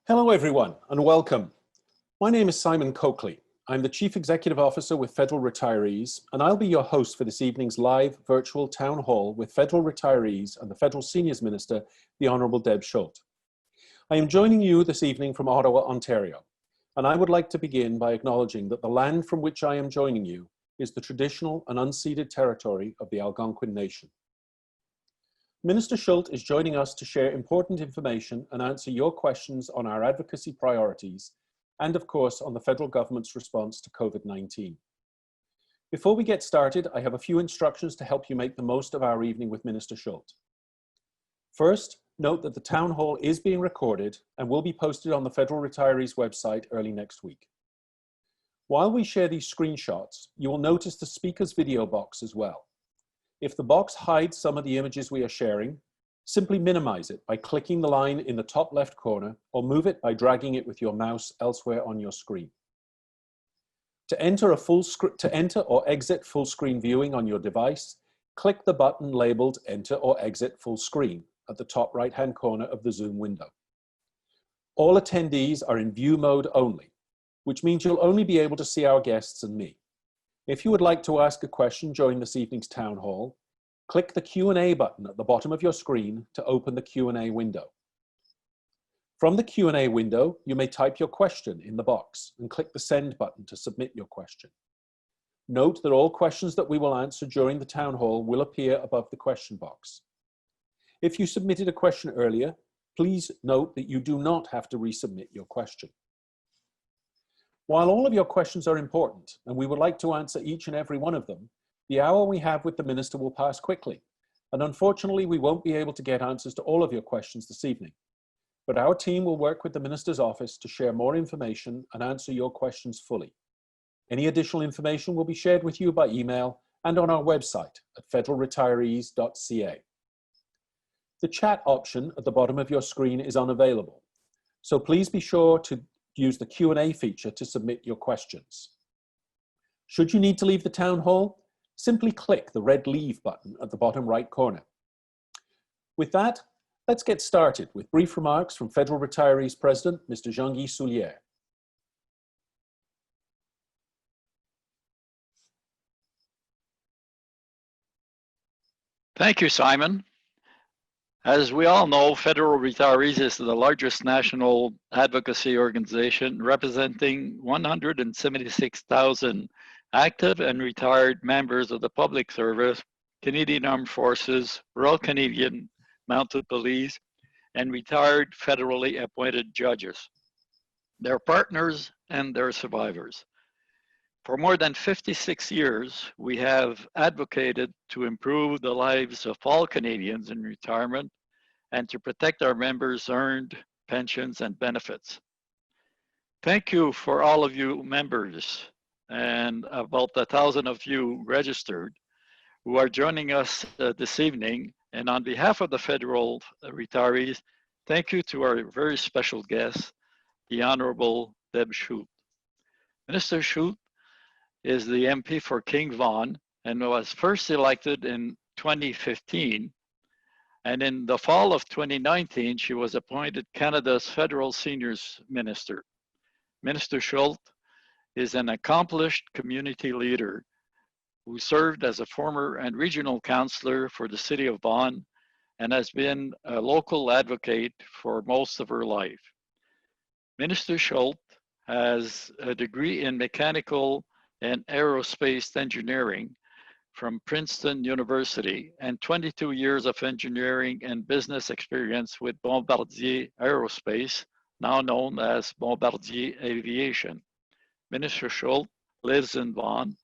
Hello everyone and welcome. My name is Simon Coakeley. I'm the Chief Executive Officer with Federal Retirees, and I'll be your host for this evening's live virtual town hall with Federal Retirees and the Federal Seniors Minister, the Honourable Deb Schulte. I am joining you this evening from Ottawa, Ontario, and I would like to begin by acknowledging that the land from which I am joining you is the traditional and unceded territory of the Algonquin Nation. Minister Schulte is joining us to share important information and answer your questions on our advocacy priorities and, of course, on the federal government's response to COVID-19. Before we get started, I have a few instructions to help you make the most of our evening with Minister Schulte. First, note that the town hall is being recorded and will be posted on the Federal Retirees website early next week. While we share these screenshots, you will notice the speaker's video box as well. If the box hides some of the images we are sharing, simply minimize it by clicking the line in the top left corner or move it by dragging it with your mouse elsewhere on your screen. To enter or exit full screen viewing on your device, click the button labeled Enter or Exit Full Screen at the top right-hand corner of the Zoom window. All attendees are in view mode only, which means you'll only be able to see our guests and me. If you would like to ask a question during this evening's town hall, click the Q&A button at the bottom of your screen to open the Q&A window. From the Q&A window, you may type your question in the box and click the Send button to submit your question. Note that all questions that we will answer during the town hall will appear above the question box. If you submitted a question earlier, please note that you do not have to resubmit your question. While all of your questions are important, and we would like to answer each and every one of them, the hour we have with the Minister will pass quickly, and unfortunately we won't be able to get answers to all of your questions this evening. But our team will work with the Minister's office to share more information and answer your questions fully. Any additional information will be shared with you by email and on our website at federalretirees.ca. The chat option at the bottom of your screen is unavailable, so please be sure to use the Q&A feature to submit your questions. Should you need to leave the town hall, simply click the red Leave button at the bottom right corner. With that, let's get started with brief remarks from Federal Retirees President, Mr. Jean-Guy Soulière. Thank you, Simon. As we all know, Federal Retirees is the largest national advocacy organization representing 176,000 active and retired members of the public service, Canadian Armed Forces, Royal Canadian Mounted Police, and retired federally appointed judges, their partners, and their survivors. For more than 56 years, we have advocated to improve the lives of all Canadians in retirement and to protect our members' earned pensions and benefits. Thank you for all of you members and about 1,000 of you registered who are joining us this evening. And on behalf of the federal retirees, thank you to our very special guest, the Honourable Deb Schulte. Minister Schulte is the MP for King Vaughan and was first elected in 2015. And in the fall of 2019, she was appointed Canada's Federal Seniors Minister. Minister Schulte is an accomplished community leader who served as a former and regional councillor for the city of Vaughan and has been a local advocate for most of her life. Minister Schulte has a degree in mechanical and aerospace engineering from Princeton University and 22 years of engineering and business experience with Bombardier Aerospace, now known as Bombardier Aviation. Minister Schulte lives in Vaughan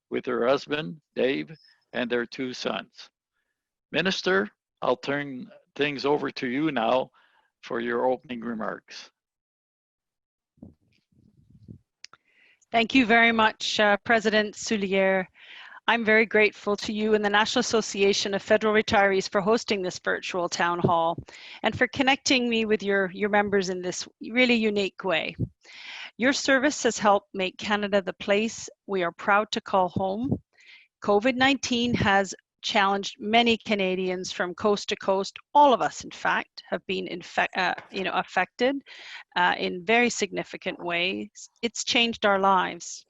with her husband, Dave, and their 2 sons. Minister, I'll turn things over to you now for your opening remarks. Thank you very much, President Soulière. I'm very grateful to you and the National Association of Federal Retirees for hosting this virtual town hall and for connecting me with your members in this really unique way. Your service has helped make Canada the place we are proud to call home. COVID-19 has challenged many Canadians from coast to coast. All of us, in fact, have been affected in very significant ways. It's changed our lives.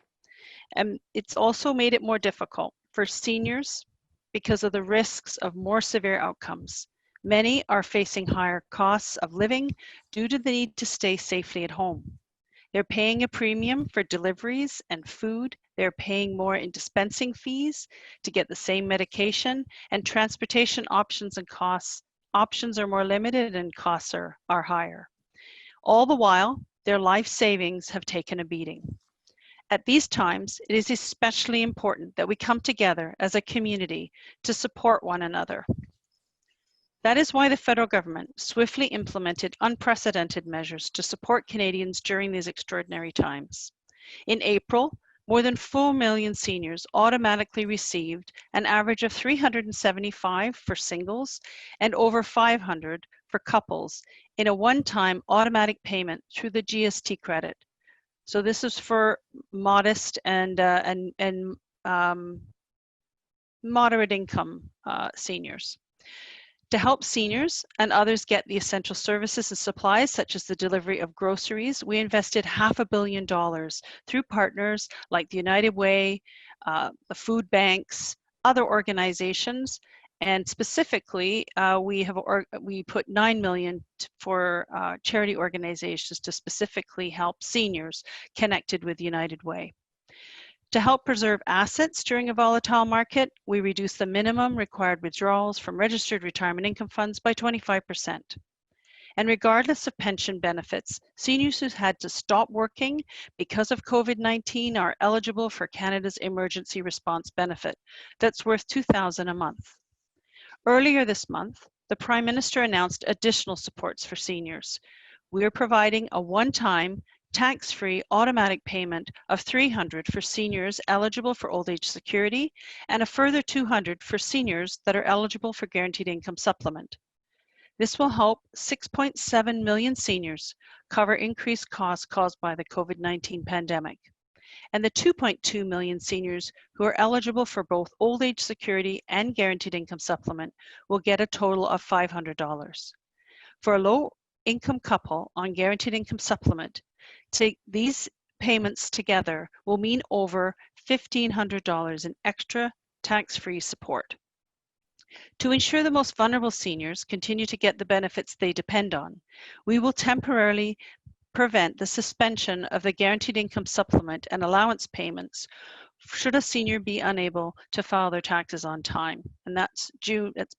And it's also made it more difficult for seniors because of the risks of more severe outcomes. Many are facing higher costs of living due to the need to stay safely at home. They're paying a premium for deliveries and food. They're paying more in dispensing fees to get the same medication, and transportation options and costs. Options are more limited and costs are higher. All the while, their life savings have taken a beating. At these times, it is especially important that we come together as a community to support one another. That is why the federal government swiftly implemented unprecedented measures to support Canadians during these extraordinary times. In April, more than 4 million seniors automatically received an average of $375 for singles and over $500 for couples in a one-time automatic payment through the GST credit. So this is for modest and moderate income seniors. To help seniors and others get the essential services and supplies, such as the delivery of groceries, we invested $500 million through partners like the United Way, the food banks, other organizations, and specifically, we put $9 million for charity organizations to specifically help seniors connected with United Way. To help preserve assets during a volatile market, we reduced the minimum required withdrawals from registered retirement income funds by 25%. And regardless of pension benefits, seniors who had to stop working because of COVID-19 are eligible for Canada's Emergency Response Benefit. That's worth $2,000 a month. Earlier this month, the Prime Minister announced additional supports for seniors. We are providing a one-time tax-free automatic payment of $300 for seniors eligible for old age security and a further $200 for seniors that are eligible for guaranteed income supplement. This will help 6.7 million seniors cover increased costs caused by the COVID-19 pandemic. And the 2.2 million seniors who are eligible for both old age security and guaranteed income supplement will get a total of $500. For a low income couple on guaranteed income supplement, these payments together will mean over $1,500 in extra tax-free support. To ensure the most vulnerable seniors continue to get the benefits they depend on, we will temporarily prevent the suspension of the guaranteed income supplement and allowance payments should a senior be unable to file their taxes on time. And that's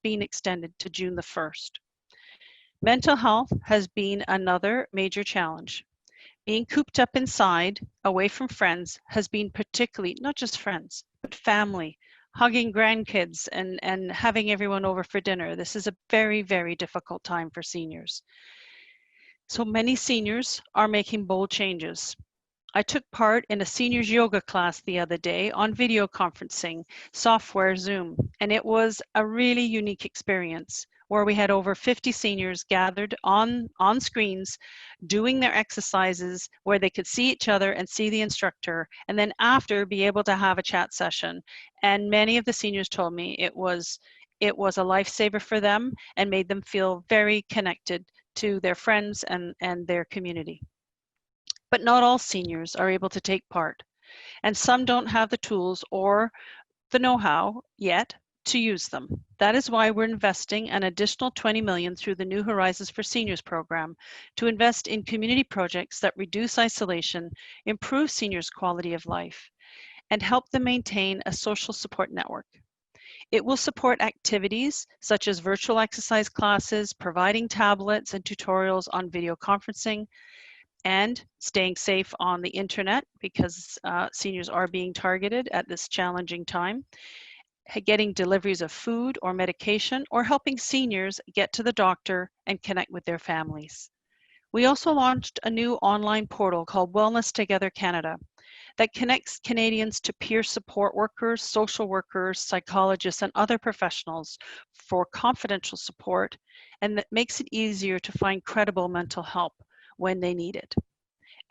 being extended to June the 1st. Mental health has been another major challenge. Being cooped up inside, away from friends, has been particularly, not just friends, but family, hugging grandkids and having everyone over for dinner. This is a very, very difficult time for seniors. So many seniors are making bold changes. I took part in a seniors yoga class the other day on video conferencing software Zoom, and it was a really unique experience where we had over 50 seniors gathered on screens doing their exercises where they could see each other and see the instructor, and then after be able to have a chat session. And many of the seniors told me it was a lifesaver for them and made them feel very connected to their friends and their community. But not all seniors are able to take part, and some don't have the tools or the know-how yet to use them. That is why we're investing an additional $20 million through the New Horizons for Seniors program to invest in community projects that reduce isolation, improve seniors' quality of life, and help them maintain a social support network. It will support activities such as virtual exercise classes, providing tablets and tutorials on video conferencing, and staying safe on the internet because seniors are being targeted at this challenging time, getting deliveries of food or medication, or helping seniors get to the doctor and connect with their families. We also launched a new online portal called Wellness Together Canada that connects Canadians to peer support workers, social workers, psychologists, and other professionals for confidential support, and that makes it easier to find credible mental help when they need it.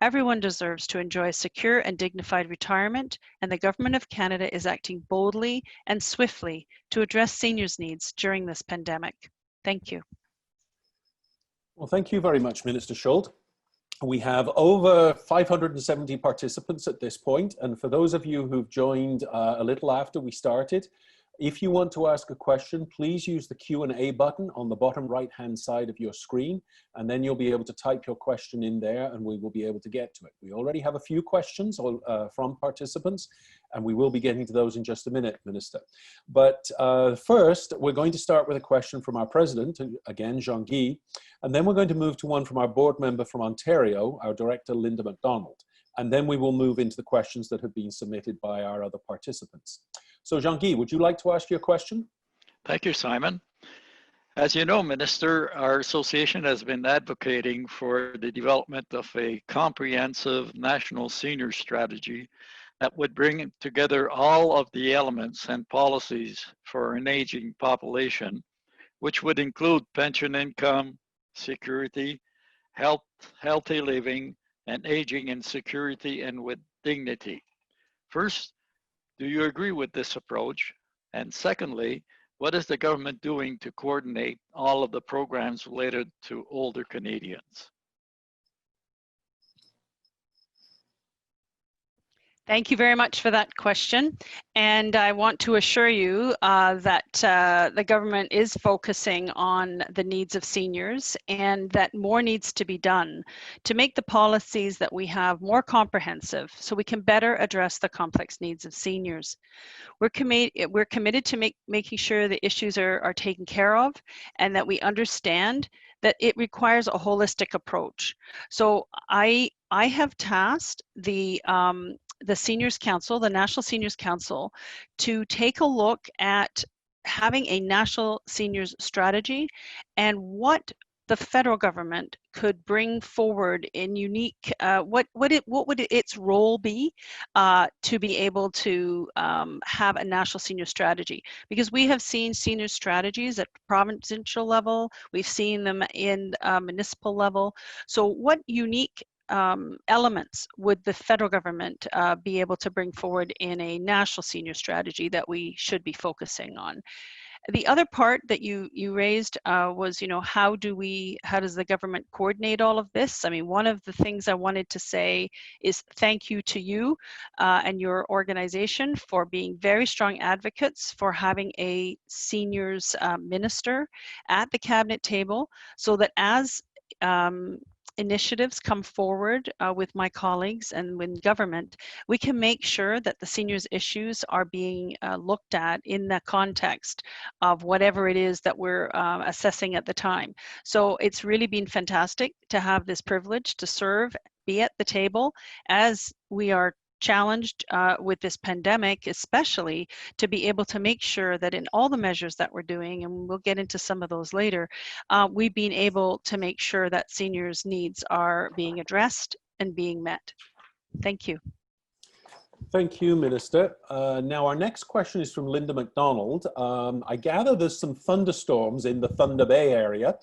Everyone deserves to enjoy a secure and dignified retirement, and the Government of Canada is acting boldly and swiftly to address seniors' needs during this pandemic. Thank you. Well, thank you very much, Minister Schulte. We have over 570 participants at this point, and for those of you who've joined a little after we started, if you want to ask a question, please use the Q&A button on the bottom right-hand side of your screen, and then you'll be able to type your question in there and we will be able to get to it. We already have a few questions from participants, and we will be getting to those in just a minute, Minister. But first, we're going to start with a question from our President, again, Jean-Guy, and then we're going to move to one from our board member from Ontario, our Director, Linda Macdonald. And then we will move into the questions that have been submitted by our other participants. So Jean-Guy, would you like to ask your question? Thank you, Simon. As you know, Minister, our association has been advocating for the development of a comprehensive national senior strategy that would bring together all of the elements and policies for an aging population, which would include pension income, security, health, healthy living, and aging in security and with dignity. First, do you agree with this approach? And secondly, what is the government doing to coordinate all of the programs related to older Canadians? Thank you very much for that question. And I want to assure you that the government is focusing on the needs of seniors and that more needs to be done to make the policies that we have more comprehensive so we can better address the complex needs of seniors. We're committed to making sure the issues are taken care of and that we understand that it requires a holistic approach. So I have tasked the Seniors Council, the National Seniors Council, to take a look at having a national seniors strategy and what the federal government could bring forward in unique, what would its role be to be able to have a national senior strategy? Because we have seen senior strategies at provincial level, we've seen them in municipal level. So what unique elements would the federal government be able to bring forward in a national senior strategy that we should be focusing on? The other part that you raised was, how does the government coordinate all of this? I mean, one of the things I wanted to say is thank you to you and your organization for being very strong advocates for having a seniors minister at the cabinet table, so that as initiatives come forward with my colleagues and with government, we can make sure that the seniors issues are being looked at in the context of whatever it is that we're assessing at the time. So it's really been fantastic to have this privilege to serve, be at the table as we are challenged with this pandemic, especially to be able to make sure that in all the measures that we're doing, and we'll get into some of those later, we've been able to make sure that seniors' needs are being addressed and being met. Thank you. Thank you, Minister. Now our next question is from Linda Macdonald. I gather there's some thunderstorms in the Thunder Bay area.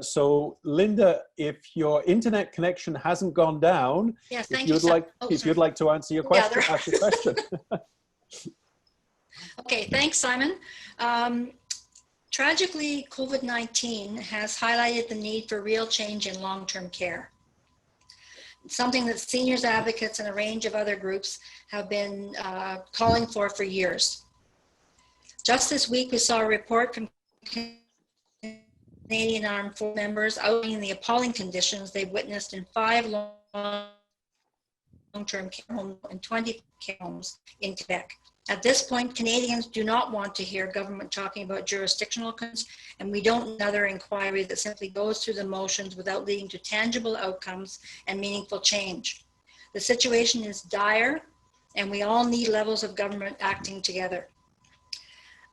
So Linda, if your internet connection hasn't gone down, yes, if you'd like to answer your question, ask your question. Okay, thanks, Simon. Tragically, COVID-19 has highlighted the need for real change in long-term care. Something that seniors advocates and a range of other groups have been calling for years. Just this week, we saw a report from Canadian Armed Forces members outlining the appalling conditions they've witnessed in 5 long-term care homes and 20 care homes in Quebec. At this point, Canadians do not want to hear government talking about jurisdictional concerns, and we don't need another inquiry that simply goes through the motions without leading to tangible outcomes and meaningful change. The situation is dire, and we all need levels of government acting together.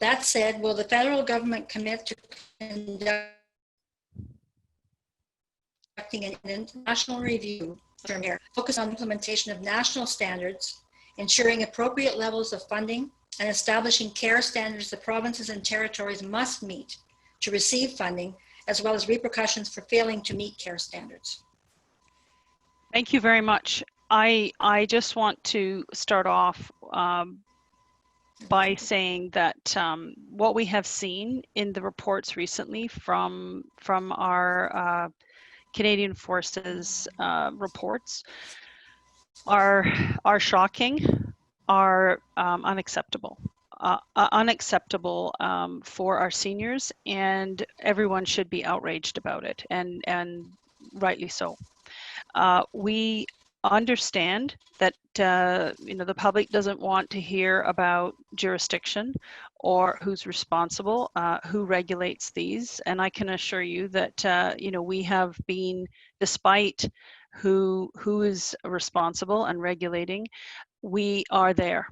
That said, will the federal government commit to conducting an international review of care, focus on implementation of national standards, ensuring appropriate levels of funding, and establishing care standards the provinces and territories must meet to receive funding, as well as repercussions for failing to meet care standards? Thank you very much. I just want to start off by saying that what we have seen in the reports recently from our Canadian Forces reports are shocking, are unacceptable. Unacceptable for our seniors, and everyone should be outraged about it, and rightly so. We understand that the public doesn't want to hear about jurisdiction or who's responsible, who regulates these, and I can assure you that we have been, despite who is responsible and regulating, we are there.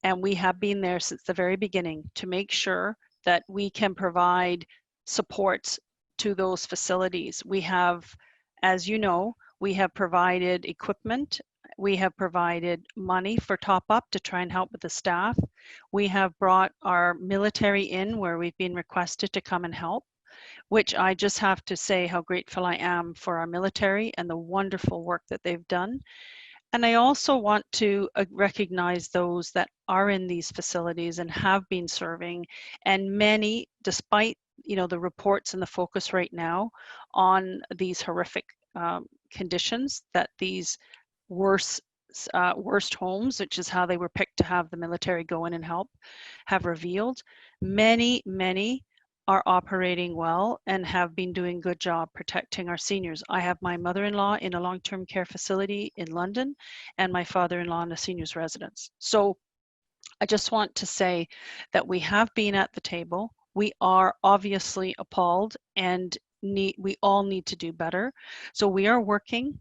And we have been there since the very beginning to make sure that we can provide supports to those facilities. We have, as you know, we have provided equipment. We have provided money for top up to try and help with the staff. We have brought our military in where we've been requested to come and help, which I just have to say how grateful I am for our military and the wonderful work that they've done. And I also want to recognize those that are in these facilities and have been serving, and many, despite the reports and the focus right now on these horrific conditions that these worst homes, which is how they were picked to have the military go in and help, have revealed, many are operating well and have been doing a good job protecting our seniors. I have my mother-in-law in a long-term care facility in London and my father-in-law in a seniors residence. So I just want to say that we have been at the table. We are obviously appalled and we all need to do better. So we are working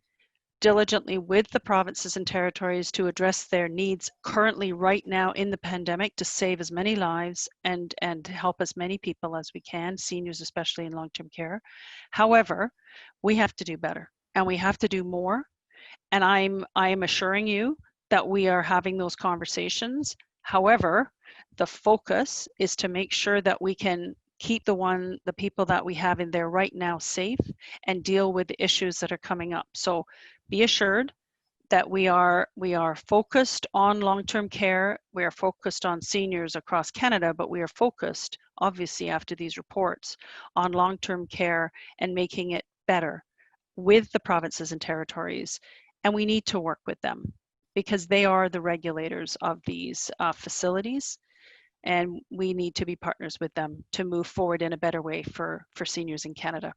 diligently with the provinces and territories to address their needs currently right now in the pandemic to save as many lives and help as many people as we can, seniors especially in long-term care. However, we have to do better and we have to do more. And I am assuring you that we are having those conversations. However, the focus is to make sure that we can keep the people that we have in there right now safe and deal with the issues that are coming up. So be assured that we are focused on long-term care. We are focused on seniors across Canada, but we are focused, obviously after these reports, on long-term care and making it better with the provinces and territories. And we need to work with them because they are the regulators of these facilities. And we need to be partners with them to move forward in a better way for seniors in Canada.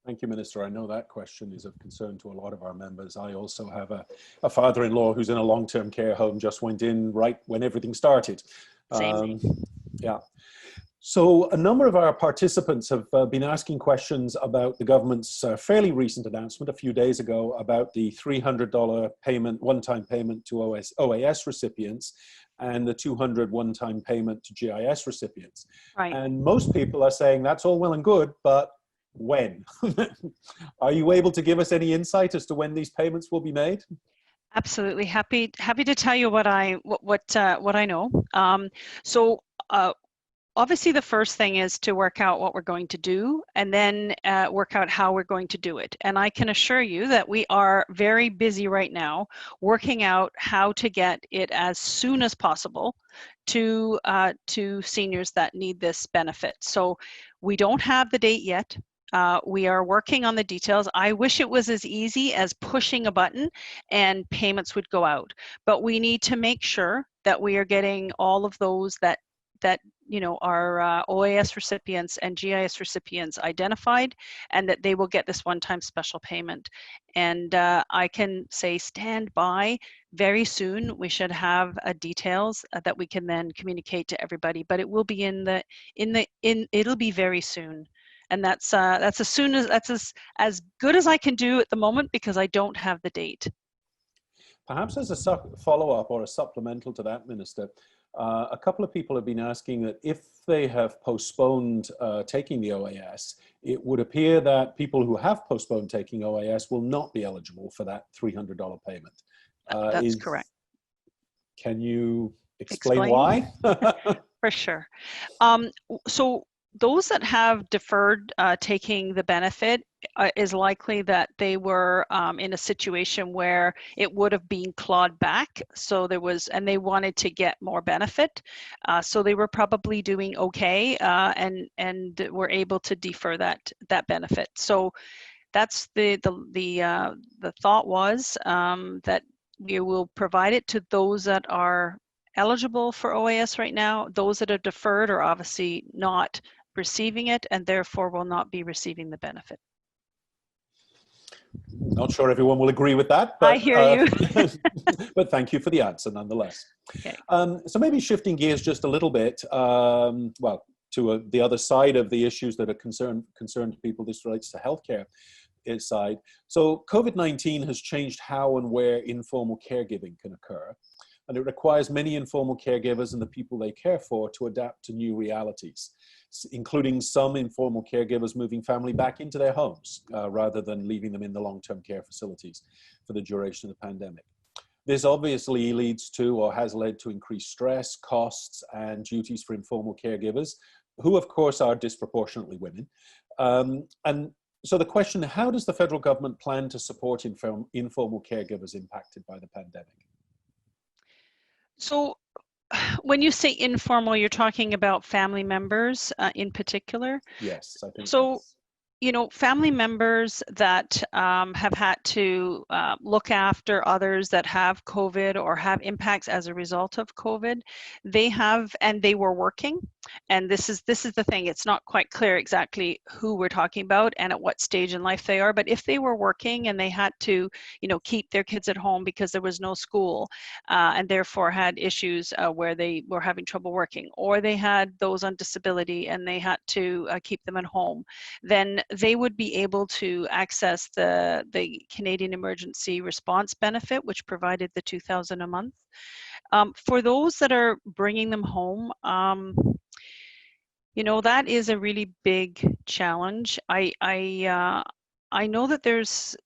Thank you, Minister. I know that question is of concern to a lot of our members. I also have a father-in-law who's in a long-term care home, just went in right when everything started. Same. Yeah. So a number of our participants have been asking questions about the government's fairly recent announcement a few days ago about the $300 payment, one-time payment to OAS recipients and the $200 one-time payment to GIS recipients. Right. And most people are saying that's all well and good, but when? Are you able to give us any insight as to when these payments will be made? Absolutely. Happy to tell you what I know. Obviously, the first thing is to work out what we're going to do and then work out how we're going to do it. And I can assure you that we are very busy right now working out how to get it as soon as possible to seniors that need this benefit. So we don't have the date yet. We are working on the details. I wish it was as easy as pushing a button and payments would go out. But we need to make sure that we are getting all of those that are OAS recipients and GIS recipients identified, and that they will get this one-time special payment. And I can say stand by. Very soon we should have details that we can then communicate to everybody. But it will be it'll be very soon. And that's as good as I can do at the moment because I don't have the date. Perhaps as a follow-up or a supplemental to that, Minister, a couple of people have been asking that if they have postponed taking the OAS, it would appear that people who have postponed taking OAS will not be eligible for that $300 payment. That's correct. Can you explain why? For sure. So those that have deferred taking the benefit is likely that they were in a situation where it would have been clawed back. So there was, and they wanted to get more benefit. So they were probably doing okay and were able to defer that benefit. So that's the thought was that we will provide it to those that are eligible for OAS right now. Those that are deferred are obviously not receiving it and therefore will not be receiving the benefit. Not sure everyone will agree with that, but I hear you. but thank you for the answer nonetheless. Okay. So maybe shifting gears just a little bit, well, to the other side of the issues that are concerned people. This relates to healthcare side. So COVID-19 has changed how and where informal caregiving can occur. And it requires many informal caregivers and the people they care for to adapt to new realities, including some informal caregivers moving family back into their homes rather than leaving them in the long-term care facilities for the duration of the pandemic. This obviously leads to, or has led to, increased stress, costs, and duties for informal caregivers, who of course are disproportionately women. And so the question, how does the federal government plan to support informal caregivers impacted by the pandemic? So when you say informal, you're talking about family members in particular? Yes, I think so. You know, family members that have had to look after others that have COVID or have impacts as a result of COVID, they have, and they were working. And this is the thing, it's not quite clear exactly who we're talking about and at what stage in life they are. But if they were working and they had to, you know, keep their kids at home because there was no school and therefore had issues where they were having trouble working, or they had those on disability and they had to keep them at home, then they would be able to access the Canadian Emergency Response Benefit, which provided the $2,000 a month. For those that are bringing them home, you know, that is a really big challenge. I know that there's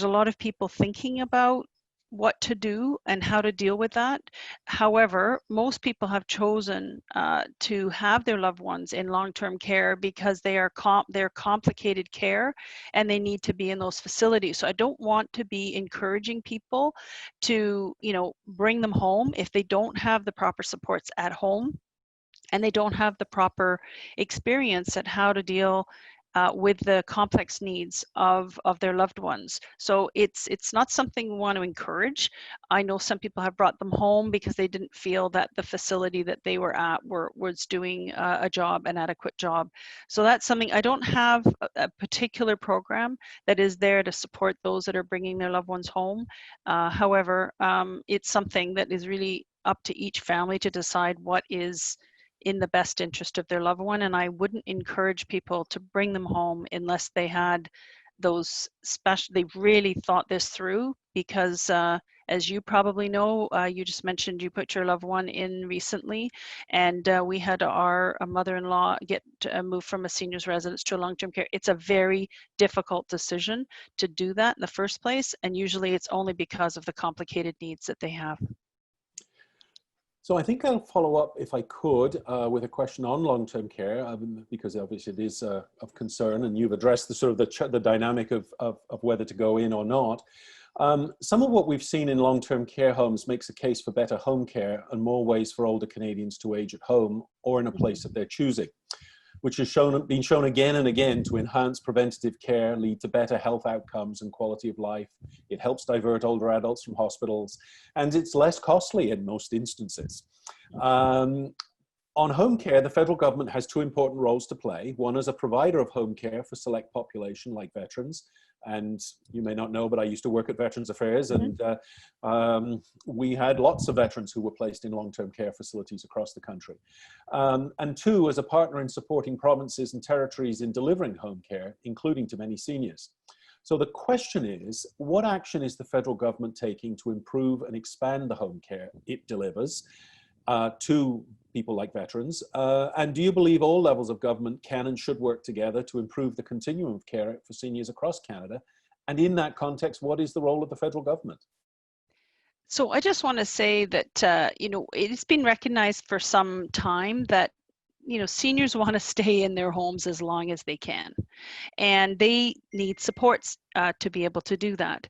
a lot of people thinking about what to do and how to deal with that. However, most people have chosen to have their loved ones in long-term care because they're complicated care and they need to be in those facilities. So I don't want to be encouraging people to, you know, bring them home if they don't have the proper supports at home and they don't have the proper experience at how to deal with the complex needs of their loved ones. So it's not something we want to encourage. I know some people have brought them home because they didn't feel that the facility that they were at was doing an adequate job. So that's something, I don't have a particular program that is there to support those that are bringing their loved ones home. However, it's something that is really up to each family to decide what is in the best interest of their loved one. And I wouldn't encourage people to bring them home unless they had those special, they really thought this through, because as you probably know, you just mentioned you put your loved one in recently, and we had our mother-in-law get moved from a senior's residence to a long-term care. It's a very difficult decision to do that in the first place, and usually it's only because of the complicated needs that they have. So I think I'll follow up, if I could, with a question on long-term care, because obviously it is of concern, and you've addressed the sort of the dynamic of whether to go in or not. Some of what we've seen in long-term care homes makes a case for better home care and more ways for older Canadians to age at home or in a place of their choosing, which has been shown again and again to enhance preventative care, lead to better health outcomes and quality of life. It helps divert older adults from hospitals, and it's less costly in most instances. On home care, the federal government has two important roles to play. One as a provider of home care for select population like veterans. And you may not know, but I used to work at Veterans Affairs, and we had lots of veterans who were placed in long-term care facilities across the country. And two, as a partner in supporting provinces and territories in delivering home care, including to many seniors. So the question is, what action is the federal government taking to improve and expand the home care it delivers to people like veterans? And do you believe all levels of government can and should work together to improve the continuum of care for seniors across Canada? And in that context, what is the role of the federal government? So I just want to say that, you know, it's been recognized for some time that seniors want to stay in their homes as long as they can, and they need supports to be able to do that.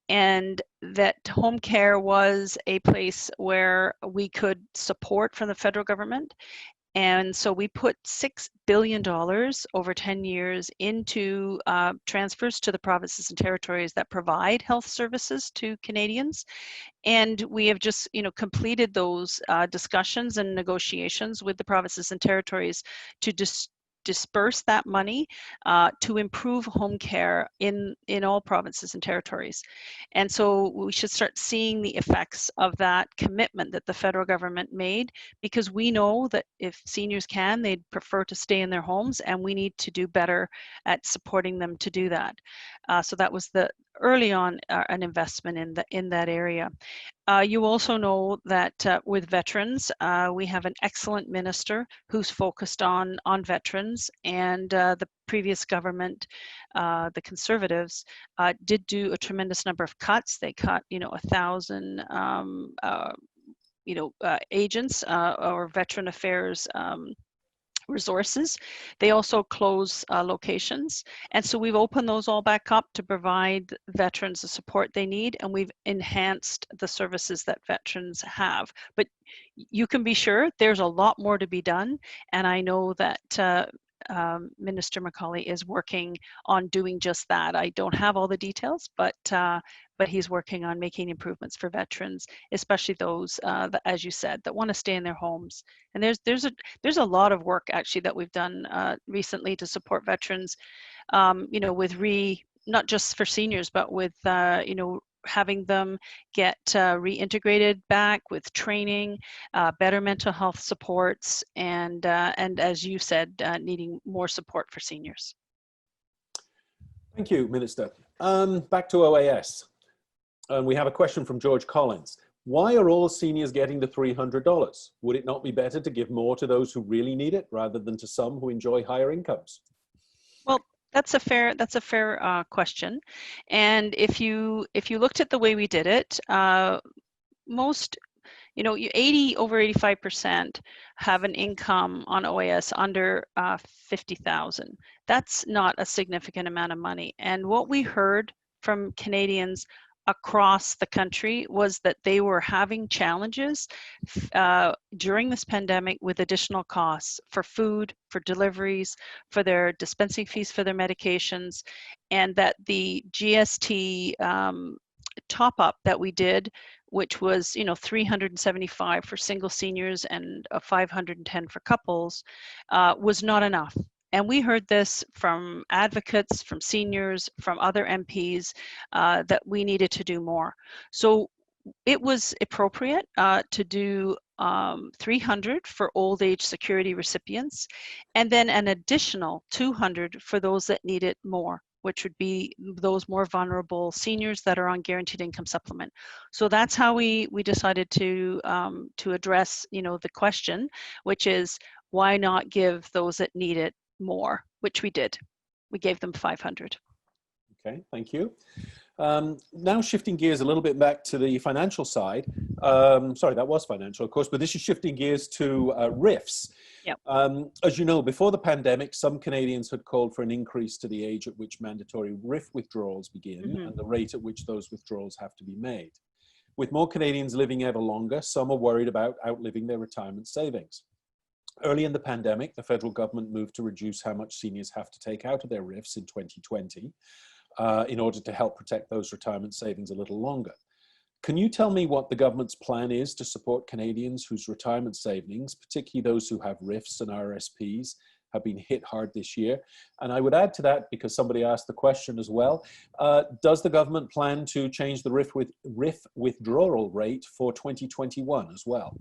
And that home care was a place where we could support from the federal government. And so we put $6 billion over 10 years into transfers to the provinces and territories that provide health services to Canadians. And we have just, completed those discussions and negotiations with the provinces and territories to disperse that money to improve home care in all provinces and territories. And so we should start seeing the effects of that commitment that the federal government made, because we know that if seniors can, they'd prefer to stay in their homes, and we need to do better at supporting them to do that. So that was early on an investment in that area. You also know that with veterans, we have an excellent minister who's focused on veterans, and the previous government, the Conservatives, did do a tremendous number of cuts. They cut, 1,000 agents or veteran affairs resources. They also close locations. And so we've opened those all back up to provide veterans the support they need, and we've enhanced the services that veterans have. But you can be sure there's a lot more to be done. And I know that Minister Macaulay is working on doing just that. I don't have all the details, but he's working on making improvements for veterans, especially those that, as you said, that want to stay in their homes. And there's a lot of work actually that we've done recently to support veterans, with not just for seniors, but with having them get reintegrated back with training, better mental health supports, and as you said, needing more support for seniors. Thank you, Minister. Back to OAS. We have a question from George Collins. Why are all seniors getting the $300? Would it not be better to give more to those who really need it rather than to some who enjoy higher incomes? Well, that's a fair question. And if you looked at the way we did it, most, over 85% have an income on OAS under $50,000. That's not a significant amount of money. And what we heard from Canadians across the country was that they were having challenges during this pandemic with additional costs for food, for deliveries, for their dispensing fees for their medications, and that the GST top up that we did, which was $375 for single seniors and $510 for couples, was not enough. And we heard this from advocates, from seniors, from other MPs, that we needed to do more. So it was appropriate to do $300 for old age security recipients, and then an additional $200 for those that need it more, which would be those more vulnerable seniors that are on guaranteed income supplement. So that's how we decided to address the question, which is why not give those that need it more, which we did. We gave them $500. Okay, thank you. Now shifting gears a little bit back to the financial side. Sorry, that was financial, of course, but this is shifting gears to RIFs. Yep. As you know, before the pandemic, some Canadians had called for an increase to the age at which mandatory RIF withdrawals begin and the rate at which those withdrawals have to be made. With more Canadians living ever longer, some are worried about outliving their retirement savings. Early in the pandemic, the federal government moved to reduce how much seniors have to take out of their RIFs in 2020 in order to help protect those retirement savings a little longer. Can you tell me what the government's plan is to support Canadians whose retirement savings, particularly those who have RIFs and RSPs, have been hit hard this year? And I would add to that, because somebody asked the question as well, does the government plan to change the RIF withdrawal rate for 2021 as well?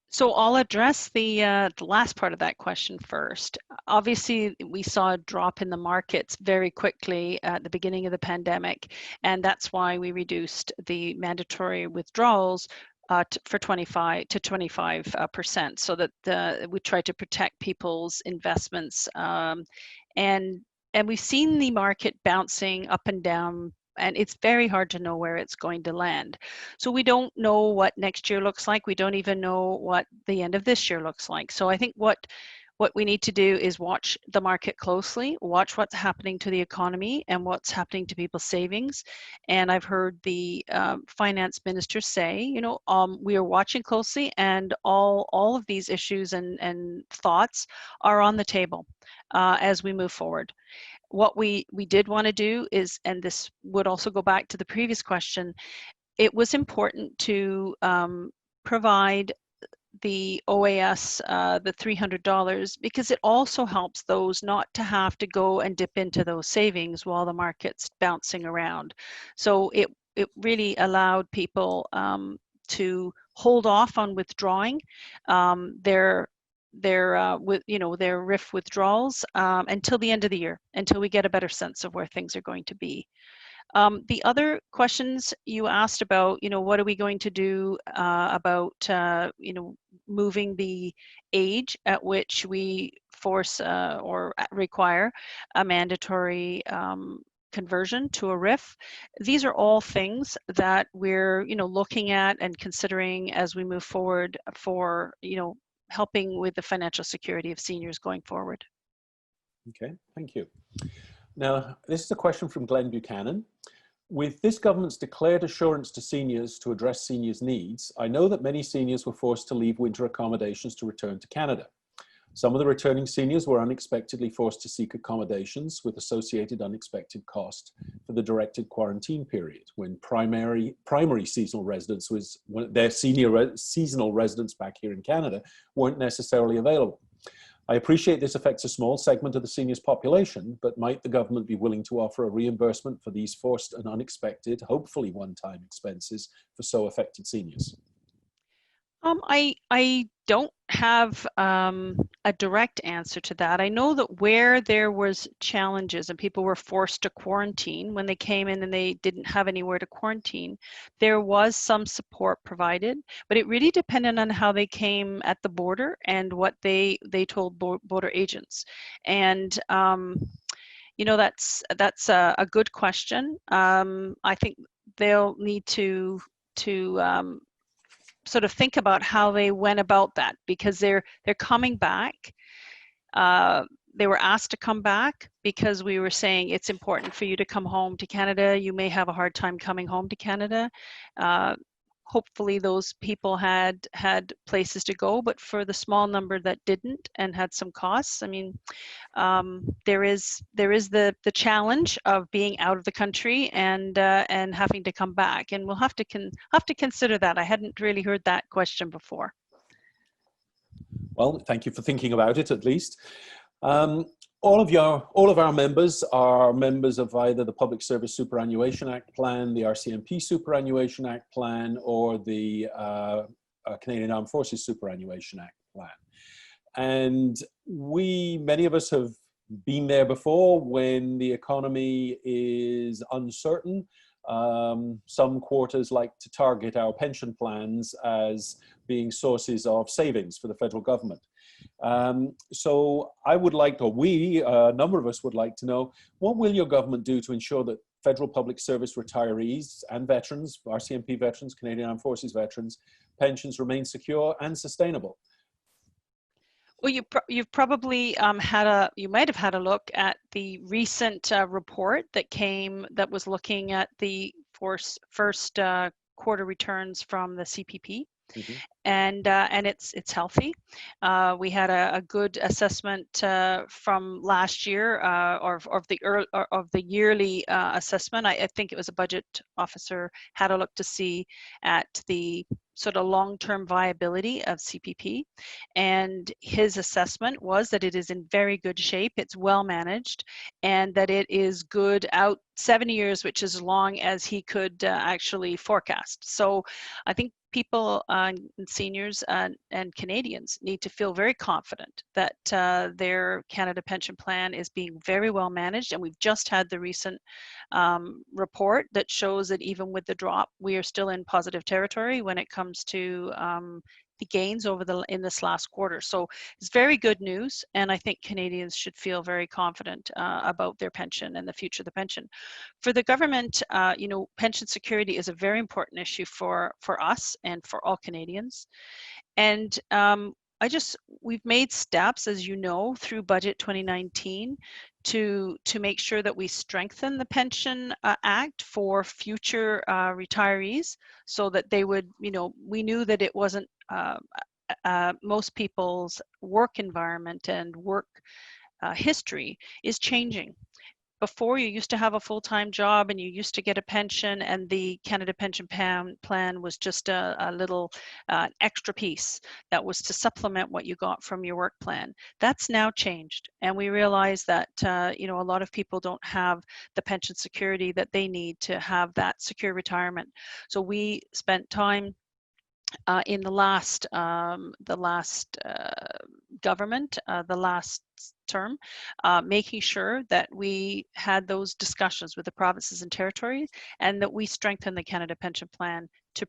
So I'll address the last part of that question first. Obviously, we saw a drop in the markets very quickly at the beginning of the pandemic, and that's why we reduced the mandatory withdrawals for 25%, so that we try to protect people's investments. And we've seen the market bouncing up and down and it's very hard to know where it's going to land. So we don't know what next year looks like. We don't even know what the end of this year looks like. So I think what we need to do is watch the market closely, watch what's happening to the economy and what's happening to people's savings. And I've heard the finance minister say, you know, we are watching closely, and all of these issues and thoughts are on the table as we move forward. What we did want to do is, and this would also go back to the previous question, it was important to provide the OAS, the $300, because it also helps those not to have to go and dip into those savings while the market's bouncing around. So it really allowed people to hold off on withdrawing their RIF withdrawals until the end of the year, until we get a better sense of where things are going to be. The other questions you asked about, you know, what are we going to do about, you know, moving the age at which we force or require a mandatory conversion to a RIF. These are all things that we're, you know, looking at and considering as we move forward for, you know, helping with the financial security of seniors going forward. Okay, thank you. Now, this is a question from Glenn Buchanan. With this government's declared assurance to seniors to address seniors' needs, I know that many seniors were forced to leave winter accommodations to return to Canada. Some of the returning seniors were unexpectedly forced to seek accommodations with associated unexpected cost for the directed quarantine period, when primary seasonal residence was, when their seasonal residents back here in Canada weren't necessarily available. I appreciate this affects a small segment of the seniors population, but might the government be willing to offer a reimbursement for these forced and unexpected, hopefully one-time expenses for so affected seniors? I don't have a direct answer to that. I know that where there was challenges and people were forced to quarantine when they came in and they didn't have anywhere to quarantine, there was some support provided, but it really depended on how they came at the border and what they told border agents. And you know, that's a good question. I think they'll need to sort of think about how they went about that, because they're coming back. They were asked to come back because we were saying it's important for you to come home to Canada. You may have a hard time coming home to Canada. Hopefully those people had places to go, but for the small number that didn't and had some costs, I mean, there is the challenge of being out of the country and having to come back, and we'll have to consider that. I hadn't really heard that question before. Well, thank you for thinking about it, at least. All of our members are members of either the Public Service Superannuation Act Plan, the RCMP Superannuation Act Plan, or the Canadian Armed Forces Superannuation Act Plan. And many of us have been there before when the economy is uncertain. Some quarters like to target our pension plans as being sources of savings for the federal government. So I would like, or a number of us would like to know, what will your government do to ensure that federal public service retirees and veterans, RCMP veterans, Canadian Armed Forces veterans, pensions remain secure and sustainable? Well, you've probably you might have had a look at the recent report that was looking at the first quarter returns from the CPP. Mm-hmm. And it's healthy. We had a good assessment from last year, or of the yearly assessment. I think it was a budget officer had a look to see at the sort of long-term viability of CPP, and his assessment was that it is in very good shape, it's well managed, and that it is good out 7 years, which is as long as he could actually forecast. So I think people and seniors and Canadians need to feel very confident that their Canada Pension Plan is being very well managed, and we've just had the recent report that shows that even with the drop, we are still in positive territory when it comes to gains in this last quarter. So it's very good news, and I think Canadians should feel very confident about their pension and the future of the pension. For the government, you know, pension security is a very important issue for us and for all Canadians. And we've made steps, as you know, through Budget 2019 to make sure that we strengthen the Pension Act for future retirees, so that they would, you know, we knew that it wasn't most people's work environment and work history is changing. Before, you used to have a full-time job and you used to get a pension, and the Canada Pension Plan was just a little extra piece that was to supplement what you got from your work plan. That's now changed, and we realize that you know, a lot of people don't have the pension security that they need to have that secure retirement. So we spent time in the last government, the last term, making sure that we had those discussions with the provinces and territories, and that we strengthen the Canada Pension Plan to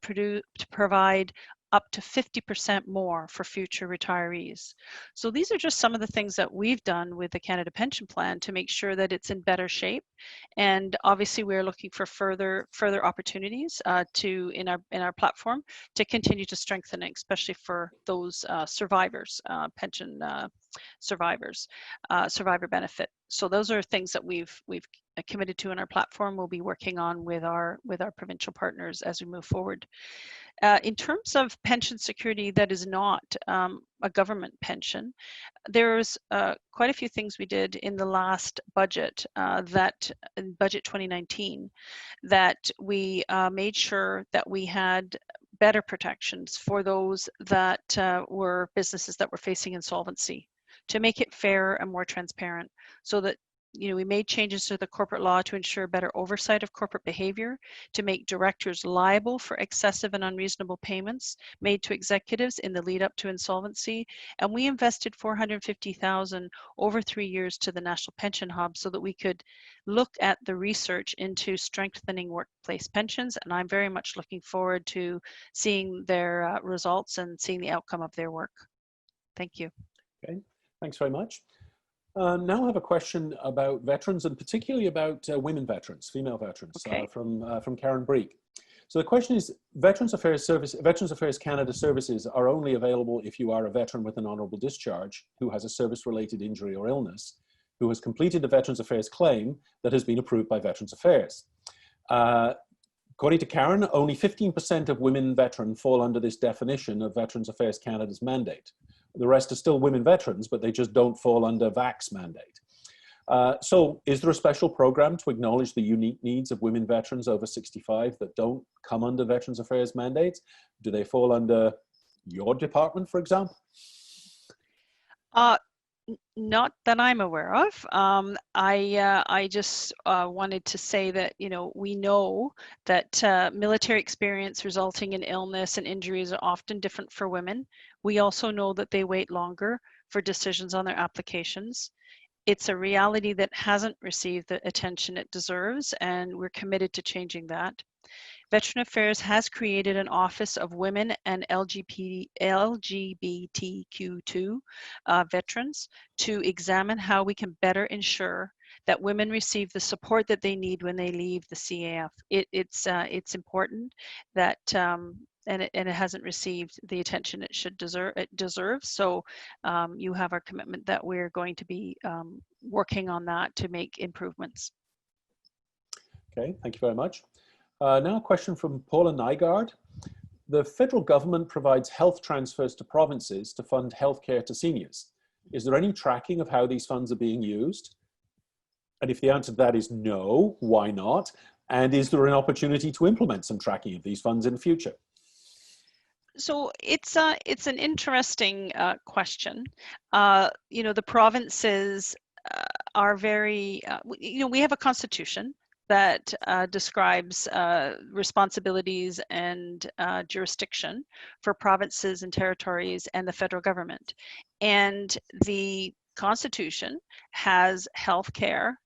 provide up to 50% more for future retirees. So these are just some of the things that we've done with the Canada Pension Plan to make sure that it's in better shape. And obviously we're looking for further survivors in our platform to continue to strengthen it, especially for those survivors, pension survivors, survivor benefit. So those are things that we've committed to in our platform. We'll be working on with our provincial partners as we move forward. In terms of pension security that is not a government pension, there's quite a few things we did in the last budget, in Budget 2019, that we made sure that we had better protections for those that were businesses that were facing insolvency, to make it fair and more transparent, so that, you know, we made changes to the corporate law to ensure better oversight of corporate behavior, to make directors liable for excessive and unreasonable payments made to executives in the lead up to insolvency. And we invested $450,000 over 3 years to the National Pension Hub, so that we could look at the research into strengthening workplace pensions. And I'm very much looking forward to seeing their results and seeing the outcome of their work. Thank you. Okay, thanks very much. Now I have a question about veterans, and particularly about women veterans, female veterans, okay. From Karen Breek. So the question is, Veterans Affairs Canada services are only available if you are a veteran with an honourable discharge who has a service-related injury or illness, who has completed a Veterans Affairs claim that has been approved by Veterans Affairs. According to Karen, only 15% of women veterans fall under this definition of Veterans Affairs Canada's mandate. The rest are still women veterans, but they just don't fall under VAC's mandate. So is there a special program to acknowledge the unique needs of women veterans over 65 that don't come under Veterans Affairs mandates? Do they fall under your department, for example? Not that I'm aware of. I just wanted to say that, you know, we know that military experience resulting in illness and injuries are often different for women. We also know that they wait longer for decisions on their applications. It's a reality that hasn't received the attention it deserves, and we're committed to changing that. Veteran Affairs has created an Office of Women and LGBTQ2 veterans to examine how we can better ensure that women receive the support that they need when they leave the CAF. It's important that and it hasn't received the attention it deserves. So you have our commitment that we're going to be working on that to make improvements. Okay, thank you very much. Now a question from Paula Nygaard. The federal government provides health transfers to provinces to fund healthcare to seniors. Is there any tracking of how these funds are being used? And if the answer to that is no, why not? And is there an opportunity to implement some tracking of these funds in the future? So it's an interesting question. You know, the provinces are very, you know, we have a constitution that describes responsibilities and jurisdiction for provinces and territories and the federal government. And the Constitution has health care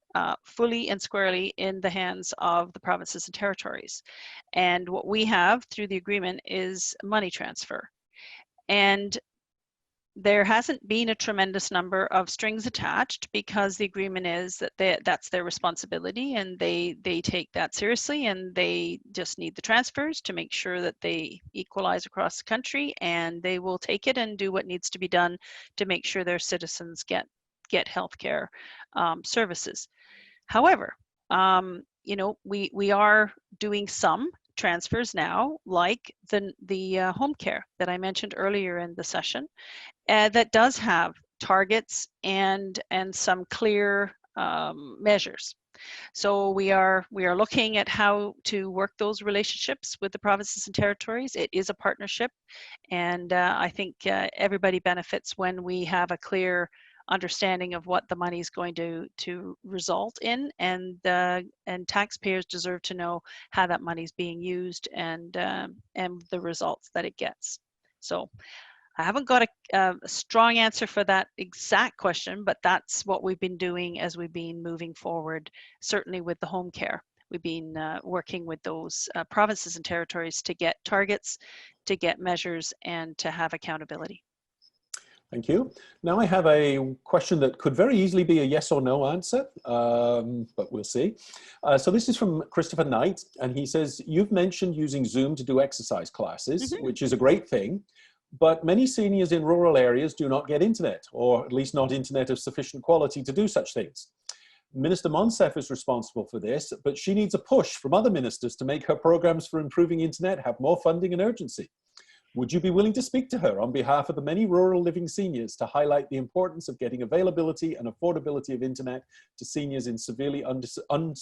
fully and squarely in the hands of the provinces and territories. And what we have through the agreement is money transfer. And there hasn't been a tremendous number of strings attached, because the agreement is that that's their responsibility, and they take that seriously, and they just need the transfers to make sure that they equalize across the country, and they will take it and do what needs to be done to make sure their citizens get healthcare services. However, you know, we are doing some transfers now, like the home care that I mentioned earlier in the session, that does have targets and some clear measures. So we are looking at how to work those relationships with the provinces and territories. It is a partnership, and I think everybody benefits when we have a clear understanding of what the money is going to result in, and taxpayers deserve to know how that money is being used, and the results that it gets. So I haven't got a strong answer for that exact question, but that's what we've been doing as we've been moving forward, certainly with the home care. We've been working with those provinces and territories to get targets, to get measures, and to have accountability. Thank you. Now I have a question that could very easily be a yes or no answer, but we'll see. So this is from Christopher Knight, and he says, you've mentioned using Zoom to do exercise classes, which is a great thing, but many seniors in rural areas do not get internet, or at least not internet of sufficient quality to do such things. Minister Monsef is responsible for this, but she needs a push from other ministers to make her programs for improving internet have more funding and urgency. Would you be willing to speak to her on behalf of the many rural living seniors to highlight the importance of getting availability and affordability of internet to seniors in severely underserved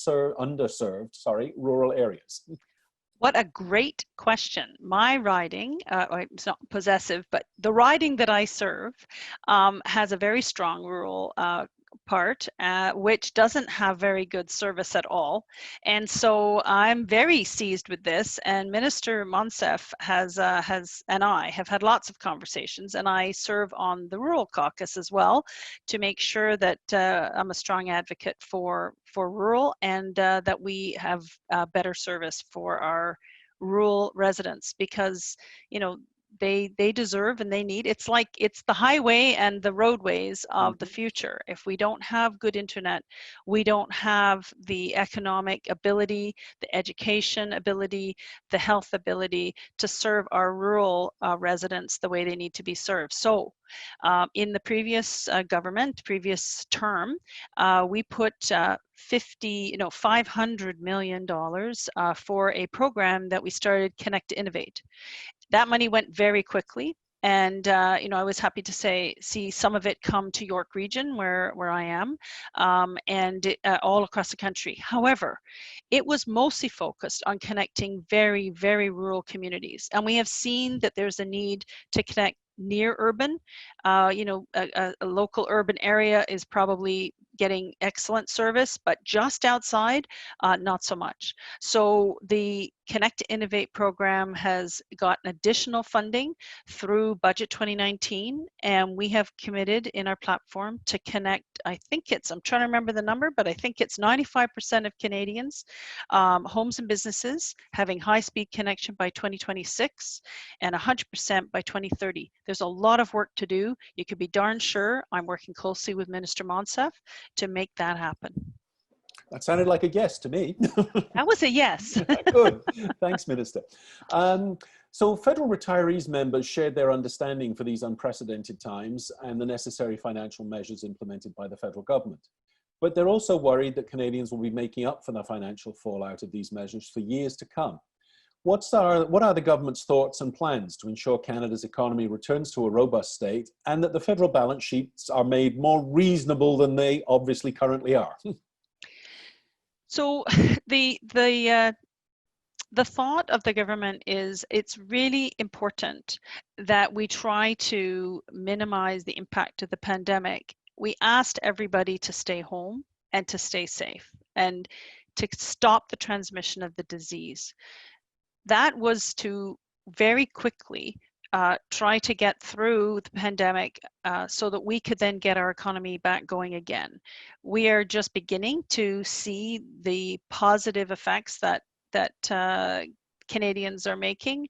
rural areas? What a great question. My riding, it's not possessive, but the riding that I serve has a very strong rural part, which doesn't have very good service at all. And so I'm very seized with this, and Minister Monsef has and I have had lots of conversations, and I serve on the Rural Caucus as well to make sure that I'm a strong advocate for rural, and that we have better service for our rural residents, because, you know, they deserve and they need. It's like it's the highway and the roadways of the future. If we don't have good internet, we don't have the economic ability, the education ability, the health ability to serve our rural residents the way they need to be served. So in the previous government, previous term, we put $500 million for a program that we started, Connect to Innovate. That money went very quickly, and you know, I was happy to see some of it come to York Region, where I am, and all across the country. However, it was mostly focused on connecting very, very rural communities, and we have seen that there's a need to connect near urban. You know, a local urban area is probably getting excellent service, but just outside, not so much. So the Connect to Innovate program has gotten additional funding through Budget 2019, and we have committed in our platform to connect, I think it's, I'm trying to remember the number, but I think it's 95% of Canadians, homes and businesses, having high-speed connection by 2026 and 100% by 2030. There's a lot of work to do. You could be darn sure I'm working closely with Minister Monsef to make that happen. That sounded like a yes to me. That was a yes. Good. Thanks, Minister. So federal retirees members shared their understanding for these unprecedented times and the necessary financial measures implemented by the federal government. But they're also worried that Canadians will be making up for the financial fallout of these measures for years to come. What are the government's thoughts and plans to ensure Canada's economy returns to a robust state and that the federal balance sheets are made more reasonable than they obviously currently are? So the thought of the government is it's really important that we try to minimize the impact of the pandemic. We asked everybody to stay home and to stay safe and to stop the transmission of the disease. That was to very quickly try to get through the pandemic so that we could then get our economy back going again. We are just beginning to see the positive effects that Canadians are making.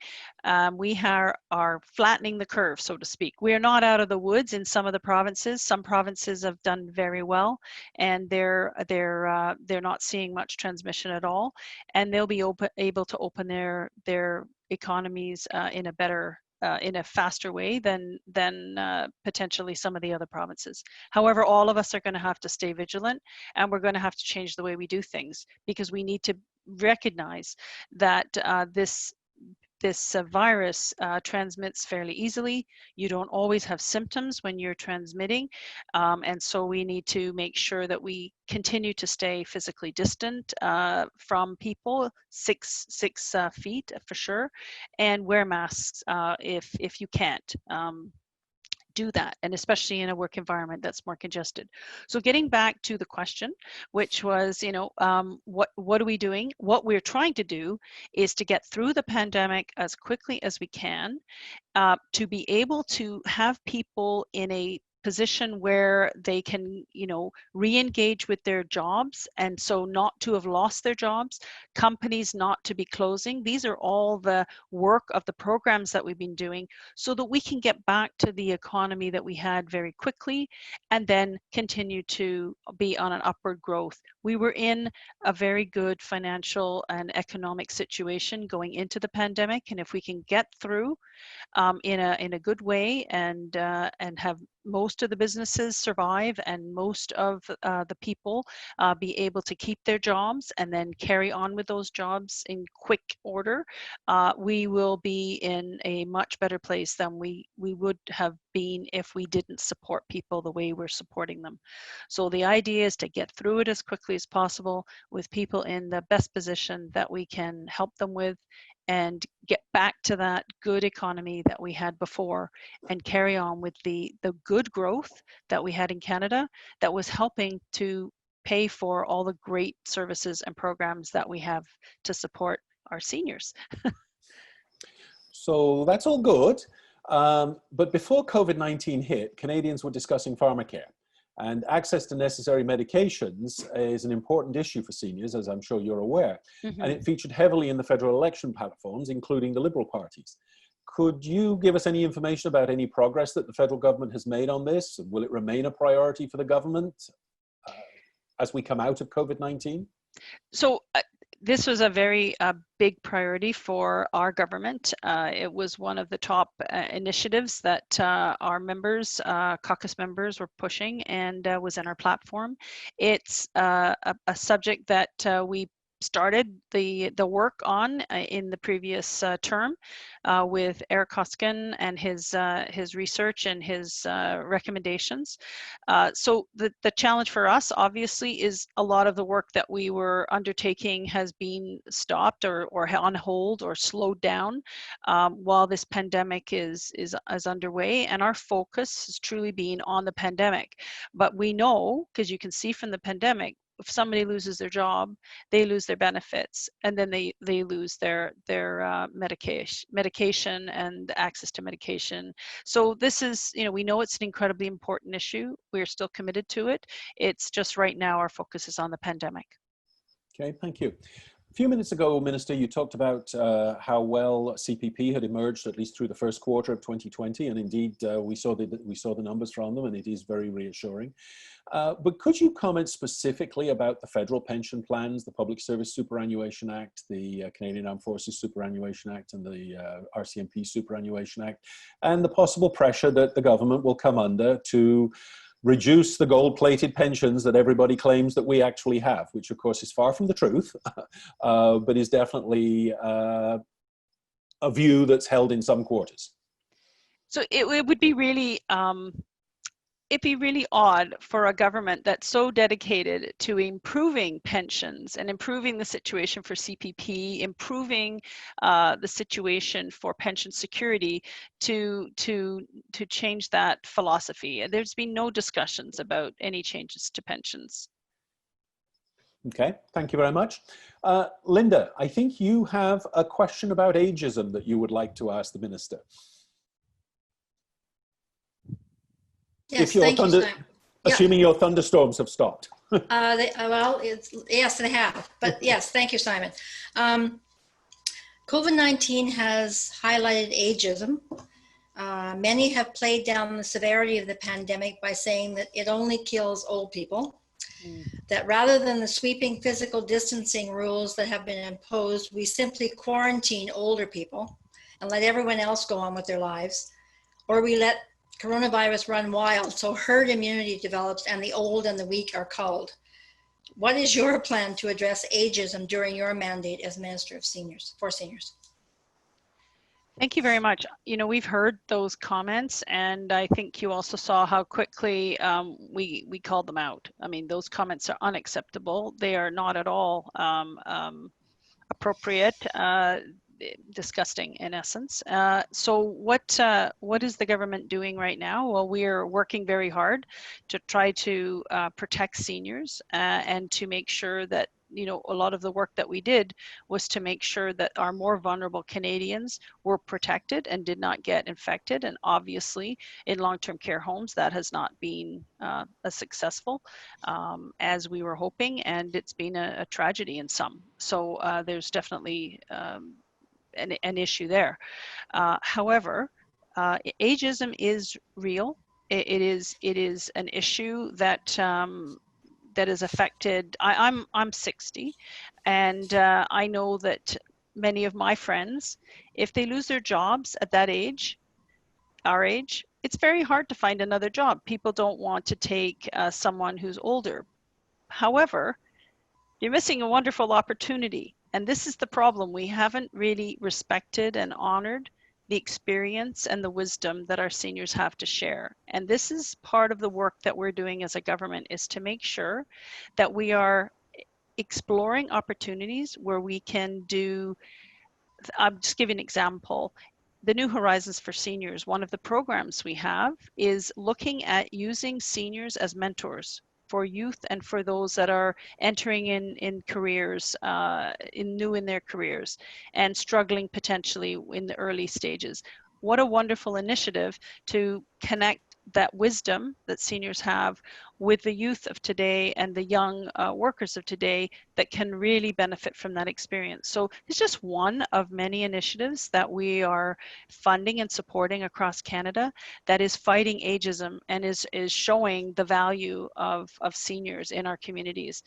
We are flattening the curve, so to speak. We are not out of the woods in some of the provinces. Some provinces have done very well, and they're not seeing much transmission at all, and they'll be able to open their economies in a better in a faster way than potentially some of the other provinces. However, all of us are going to have to stay vigilant, and we're going to have to change the way we do things, because we need to recognize that this virus transmits fairly easily. You don't always have symptoms when you're transmitting, and so we need to make sure that we continue to stay physically distant from people, six feet for sure, and wear masks if you can't. Do that, and especially in a work environment that's more congested. So getting back to the question, which was, what are we doing? What we're trying to do is to get through the pandemic as quickly as we can, to be able to have people in a position where they can, re-engage with their jobs, and so not to have lost their jobs, companies not to be closing. These are all the work of the programs that we've been doing, so that we can get back to the economy that we had very quickly, and then continue to be on an upward growth. We were in a very good financial and economic situation going into the pandemic, and if we can get through in a good way, and have most of the businesses survive, and most of the people be able to keep their jobs and then carry on with those jobs in quick order, we will be in a much better place than we would have been if we didn't support people the way we're supporting them. So the idea is to get through it as quickly as possible with people in the best position that we can help them with, and get back to that good economy that we had before, and carry on with the good growth that we had in Canada that was helping to pay for all the great services and programs that we have to support our seniors. So that's all good. But before COVID-19 hit, Canadians were discussing pharmacare. And access to necessary medications is an important issue for seniors, as I'm sure you're aware. Mm-hmm. And it featured heavily in the federal election platforms, including the Liberal parties. Could you give us any information about any progress that the federal government has made on this? Will it remain a priority for the government as we come out of COVID-19? So this was a very big priority for our government. It was one of the top initiatives that our members, caucus members, were pushing, and was in our platform. It's a subject that we started the work on in the previous term with Eric Hoskin and his research and his recommendations. So the challenge for us, obviously, is a lot of the work that we were undertaking has been stopped or on hold or slowed down while this pandemic is underway, and our focus has truly been on the pandemic. But we know, because you can see from the pandemic, if somebody loses their job, they lose their benefits, and then they lose their medication and access to medication. So this is, we know it's an incredibly important issue. We're still committed to it. It's just right now our focus is on the pandemic. Okay, thank you. A few minutes ago, Minister, you talked about how well CPP had emerged, at least through the first quarter of 2020, and indeed we saw the numbers from them, and it is very reassuring. But could you comment specifically about the federal pension plans, the Public Service Superannuation Act, the Canadian Armed Forces Superannuation Act, and the RCMP Superannuation Act, and the possible pressure that the government will come under to reduce the gold-plated pensions that everybody claims that we actually have, which of course is far from the truth, but is definitely a view that's held in some quarters? So it would be really it'd be really odd for a government that's so dedicated to improving pensions and improving the situation for CPP, improving the situation for pension security, to change that philosophy. There's been no discussions about any changes to pensions. Okay, thank you very much. Linda, I think you have a question about ageism that you would like to ask the Minister. Yes, thank you, Simon. Assuming your thunderstorms have stopped. Yes, they have. But yes, thank you, Simon. COVID-19 has highlighted ageism. Many have played down the severity of the pandemic by saying that it only kills old people, that rather than the sweeping physical distancing rules that have been imposed, we simply quarantine older people and let everyone else go on with their lives, or we let coronavirus run wild so herd immunity develops and the old and the weak are culled. What is your plan to address ageism during your mandate as Minister of Seniors, for Seniors? Thank you very much. You know, we've heard those comments, and I think you also saw how quickly we called them out. I mean, those comments are unacceptable. They are not at all appropriate, disgusting in essence. So what is the government doing right now? Well, we are working very hard to try to protect seniors and to make sure that, you know, a lot of the work that we did was to make sure that our more vulnerable Canadians were protected and did not get infected. And obviously in long-term care homes, that has not been as successful as we were hoping. And it's been a tragedy in some. So there's definitely an issue there. However, ageism is real. It is an issue that that is affected. I'm 60, and I know that many of my friends, if they lose their jobs at that age, our age, it's very hard to find another job. People don't want to take someone who's older. However, you're missing a wonderful opportunity. And this is the problem. We haven't really respected and honored the experience and the wisdom that our seniors have to share. And this is part of the work that we're doing as a government, is to make sure that we are exploring opportunities where we can do, I'll just give you an example. The New Horizons for Seniors, one of the programs we have is looking at using seniors as mentors for youth and for those that are entering in careers, new in their careers and struggling potentially in the early stages. What a wonderful initiative to connect that wisdom that seniors have with the youth of today and the young workers of today that can really benefit from that experience. So it's just one of many initiatives that we are funding and supporting across Canada that is fighting ageism and is showing the value of seniors in our communities.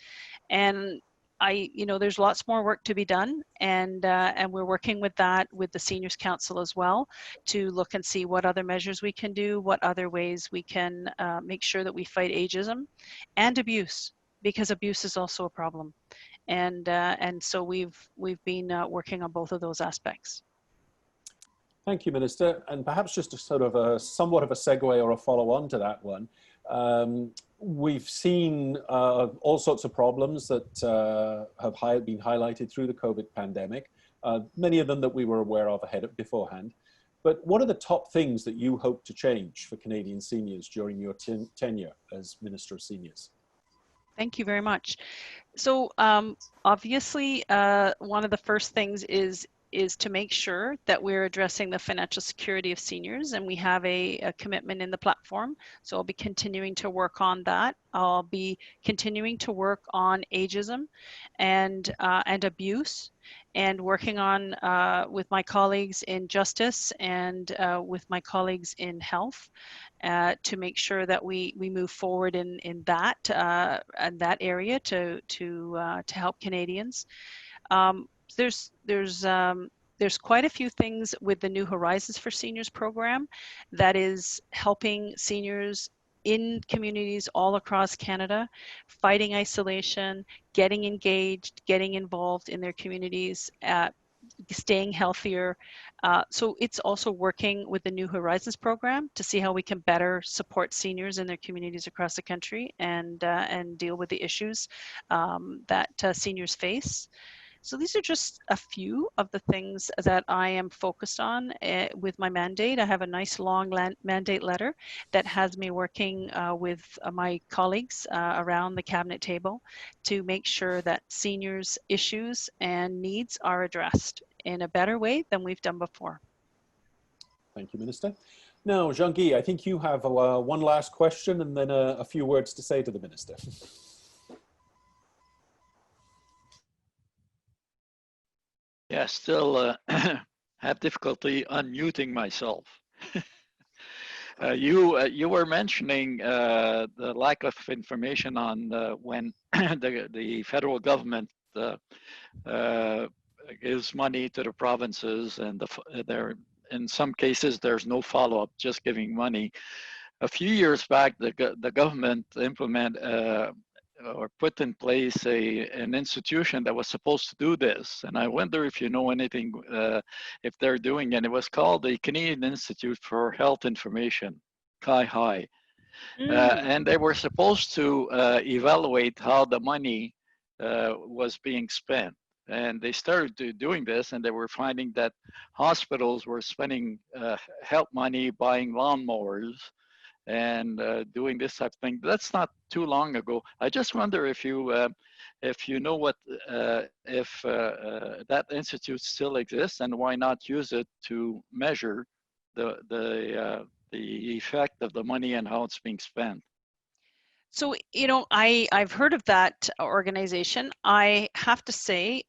And you know, there's lots more work to be done, and we're working with that with the Seniors Council as well to look and see what other measures we can do, what other ways we can make sure that we fight ageism and abuse, because abuse is also a problem, and so we've been working on both of those aspects. Thank you, Minister. And perhaps just a sort of somewhat of a segue or a follow-on to that one. We've seen all sorts of problems that have been highlighted through the COVID pandemic, many of them that we were aware of beforehand. But what are the top things that you hope to change for Canadian seniors during your tenure as Minister of Seniors? Thank you very much. So obviously, one of the first things is to make sure that we're addressing the financial security of seniors, and we have a commitment in the platform. So I'll be continuing to work on that. I'll be continuing to work on ageism and abuse, and working on with my colleagues in justice and with my colleagues in health to make sure that we move forward in that area to help Canadians. There's quite a few things with the New Horizons for Seniors program that is helping seniors in communities all across Canada, fighting isolation, getting engaged, getting involved in their communities, staying healthier. So it's also working with the New Horizons program to see how we can better support seniors in their communities across the country and deal with the issues that seniors face. So these are just a few of the things that I am focused on with my mandate. I have a nice long mandate letter that has me working with my colleagues around the cabinet table to make sure that seniors' issues and needs are addressed in a better way than we've done before. Thank you, Minister. Now, Jean-Guy, I think you have one last question and then a few words to say to the Minister. Yeah, still have difficulty unmuting myself. You were mentioning the lack of information on when the federal government gives money to the provinces, and there in some cases there's no follow-up, just giving money. A few years back, the government or put in place an institution that was supposed to do this, and I wonder if you know anything if they're doing it. It was called the Canadian Institute for Health Information, CIHI, and they were supposed to evaluate how the money was being spent. And they started doing this, and they were finding that hospitals were spending health money buying lawnmowers and doing this type of thing. That's not too long ago. I just wonder if you know what if that institute still exists, and why not use it to measure the effect of the money and how it's being spent. So, you know, I've heard of that organization. I have to say,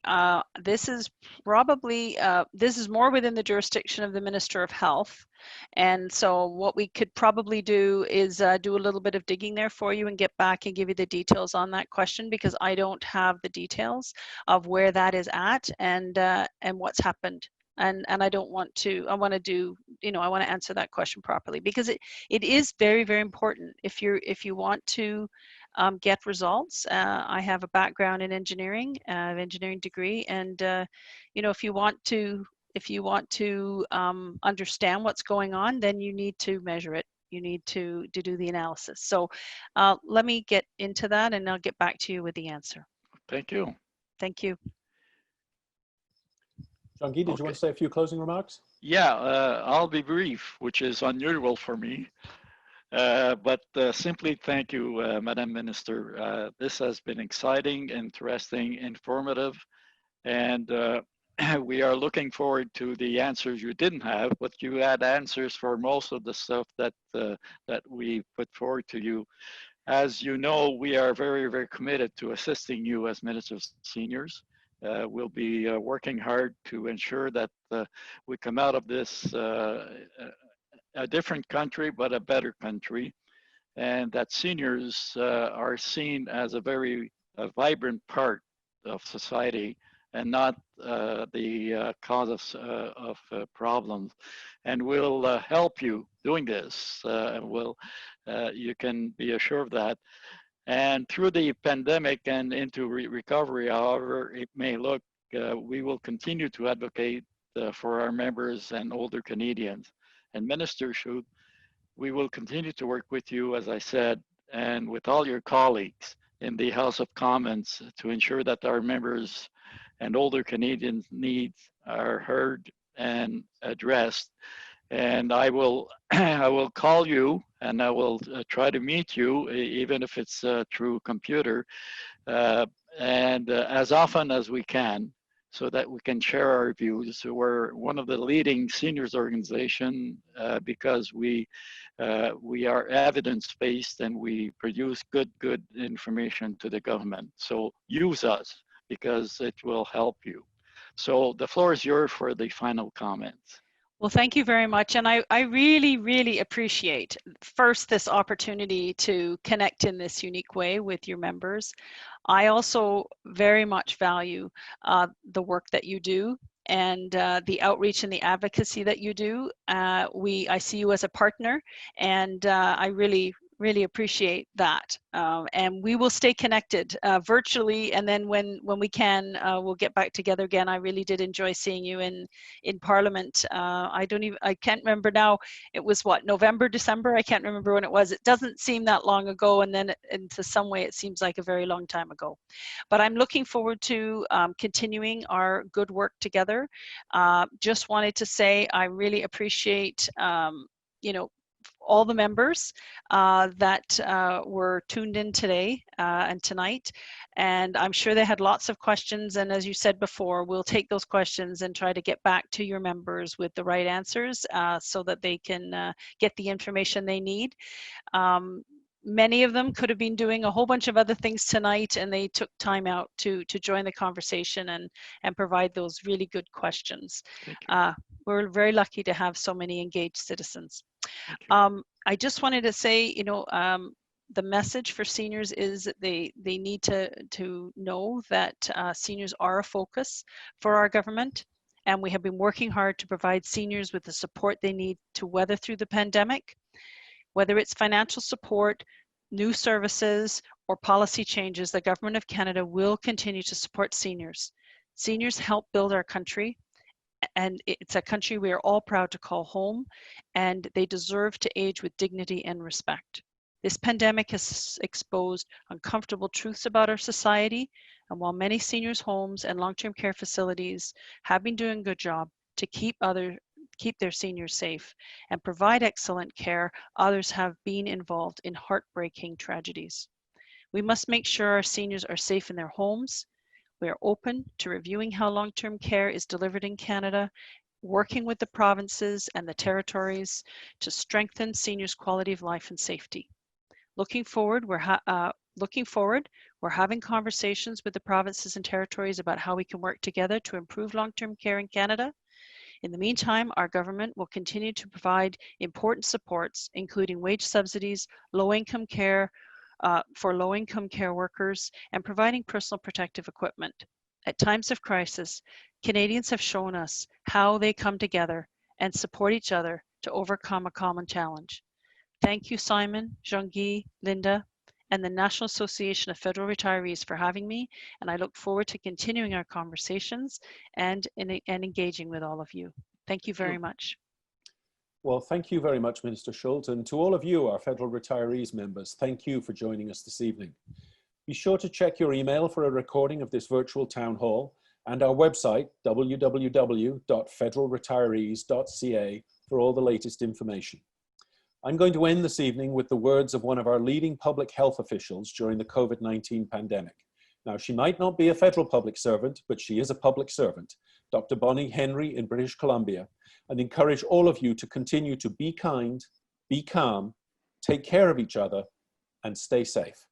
this is probably, this is more within the jurisdiction of the Minister of Health. And so what we could probably do is do a little bit of digging there for you and get back and give you the details on that question, because I don't have the details of where that is at and what's happened. And I don't want to, I want to do, you know, I want to answer that question properly, because it is very, very important. If you want to get results, I have a background in engineering, engineering degree, and you know, if you want to understand what's going on, then you need to measure it. You need to do the analysis. So let me get into that, and I'll get back to you with the answer. Thank you. Thank you. Jean-Guy, did you want to say a few closing remarks? Yeah, I'll be brief, which is unusual for me. But simply thank you, Madam Minister. This has been exciting, interesting, informative, and we are looking forward to the answers you didn't have, but you had answers for most of the stuff that we put forward to you. As you know, we are very, very committed to assisting you as Minister of Seniors. We'll be working hard to ensure that we come out of this a different country, but a better country, and that seniors are seen as a very vibrant part of society and not the cause of problems. And we'll help you doing this. You can be assured of that. And through the pandemic and into recovery, however it may look, we will continue to advocate for our members and older Canadians. And Minister Schulte, we will continue to work with you, as I said, and with all your colleagues in the House of Commons to ensure that our members and older Canadians' needs are heard and addressed. And I will call you, and I will try to meet you, even if it's through computer, and as often as we can, so that we can share our views. We're one of the leading seniors organization because we are evidence-based and we produce good information to the government. So use us, because it will help you. So the floor is yours for the final comments. Well, thank you very much. And I really, really appreciate, first, this opportunity to connect in this unique way with your members. I also very much value the work that you do and the outreach and the advocacy that you do. I see you as a partner, and I really appreciate that. And we will stay connected virtually, and then when we can, we'll get back together again. I really did enjoy seeing you in Parliament. I can't remember now. It was what, November, December? I can't remember when it was. It doesn't seem that long ago, and then into some way it seems like a very long time ago. But I'm looking forward to continuing our good work together. Just wanted to say I really appreciate you know, all the members that were tuned in today and tonight, and I'm sure they had lots of questions, and as you said before, we'll take those questions and try to get back to your members with the right answers so that they can get the information they need. Many of them could have been doing a whole bunch of other things tonight, and they took time out to join the conversation and provide those really good questions. We're very lucky to have so many engaged citizens. I just wanted to say, the message for seniors is that they need to know that seniors are a focus for our government, and we have been working hard to provide seniors with the support they need to weather through the pandemic. Whether it's financial support, new services, or policy changes, the Government of Canada will continue to support seniors. Seniors help build our country, and it's a country we are all proud to call home, and they deserve to age with dignity and respect. This pandemic has exposed uncomfortable truths about our society, and while many seniors' homes and long-term care facilities have been doing a good job to keep their seniors safe and provide excellent care, others have been involved in heartbreaking tragedies. We must make sure our seniors are safe in their homes. We are open to reviewing how long-term care is delivered in Canada, working with the provinces and the territories to strengthen seniors' quality of life and safety. Looking forward, we're having conversations with the provinces and territories about how we can work together to improve long-term care in Canada. In the meantime, our government will continue to provide important supports, including wage subsidies, low-income care for low-income care workers, and providing personal protective equipment. At times of crisis, Canadians have shown us how they come together and support each other to overcome a common challenge. Thank you, Simon, Jean-Guy, Linda, and the National Association of Federal Retirees for having me, and I look forward to continuing our conversations and engaging with all of you. Thank you very much. Well, thank you very much, Minister Schulte, and to all of you, our Federal Retirees members, thank you for joining us this evening. Be sure to check your email for a recording of this virtual town hall and our website, www.federalretirees.ca, for all the latest information. I'm going to end this evening with the words of one of our leading public health officials during the COVID-19 pandemic. Now, she might not be a federal public servant, but she is a public servant, Dr. Bonnie Henry in British Columbia, and encourage all of you to continue to be kind, be calm, take care of each other, and stay safe.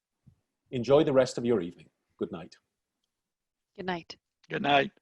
Enjoy the rest of your evening. Good night. Good night. Good night.